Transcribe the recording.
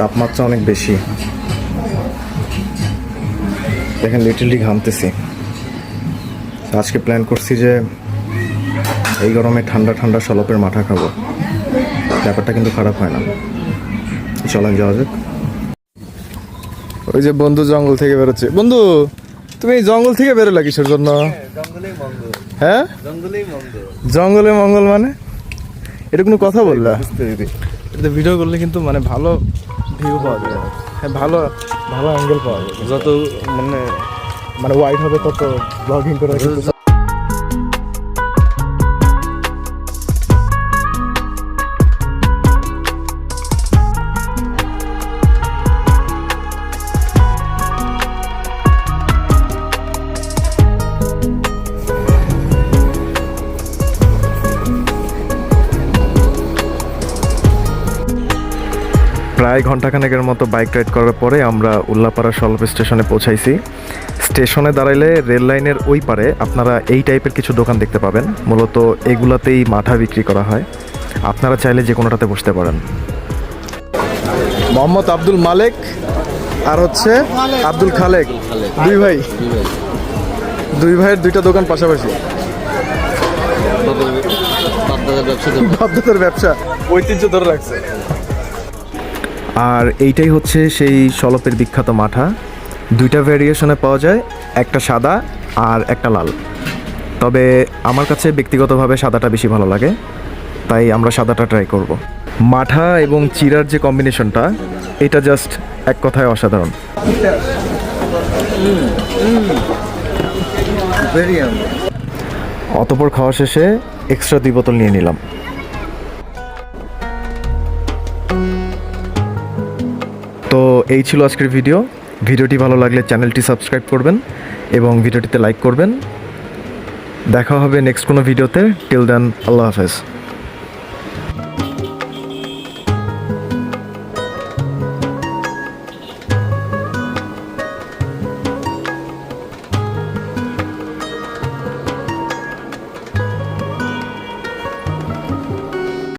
তাপমাত্রা অনেক বেশি, দেখেন লিটলি ঘামতেছি। আজকে প্ল্যান করছি যে এই গরমে ঠান্ডা ঠান্ডা শলপের মাথা খাবো, ব্যাপারটা কিন্তু খারাপ হয় না। চলেন যাওয়া যাক। ওই যে বন্ধু জঙ্গল থেকে বেরোচ্ছে। বন্ধু, তুমি এই জঙ্গল থেকে বেরোলা কিসের জন্য? হ্যাঁ, জঙ্গলে মঙ্গল মানে এটা কোনো কথা বললা? এটা ভিডিও করলে কিন্তু মানে ভালো ভিউ পাওয়া যায়, হ্যাঁ ভালো ভালো অ্যাঙ্গেল পাওয়া যায়। যত মানে মানে ওয়াইড হবে তত ব্লগিং করে কিন্তু। প্রায় ঘন্টাখানেকের মতো বাইক রাইড করার পরে আমরা উল্লাপাড়া শলপ স্টেশনে পৌঁছাইছি। স্টেশনে দাঁড়াইলে রেল লাইনের ওই পারে আপনারা এই টাইপের কিছু দোকান দেখতে পাবেন। মূলত এগুলাতেই মাঠা বিক্রি করা হয়, আপনারা চাইলে যে কোনোটাতে বসতে পারেন। মোহাম্মদ আব্দুল মালেক আর হচ্ছে আব্দুল খালেক, দুই ভাইয়ের দুইটা দোকান পাশাপাশি। বাপদাদার ব্যবসা ঐতিহ্য ধরে রাখছে। আর এইটাই হচ্ছে সেই শলপের বিখ্যাত মাঠা। দুইটা ভ্যারিয়েশনে পাওয়া যায়, একটা সাদা আর একটা লাল। তবে আমার কাছে ব্যক্তিগতভাবে সাদাটা বেশি ভালো লাগে, তাই আমরা সাদাটা ট্রাই করব। মাঠা এবং চিরার যে কম্বিনেশনটা, এটা জাস্ট এক কথায় অসাধারণ। অতঃপর খাওয়া শেষে এক্সট্রা 2 বোতল নিয়ে নিলাম। তো এই ছিল আজকের ভিডিওটি ভালো লাগলে চ্যানেলটি সাবস্ক্রাইব করবেন এবং ভিডিওটিতে লাইক করবেন। দেখা হবে নেক্সট কোনো ভিডিওতে। টিল দেন, আল্লাহ হাফেজ।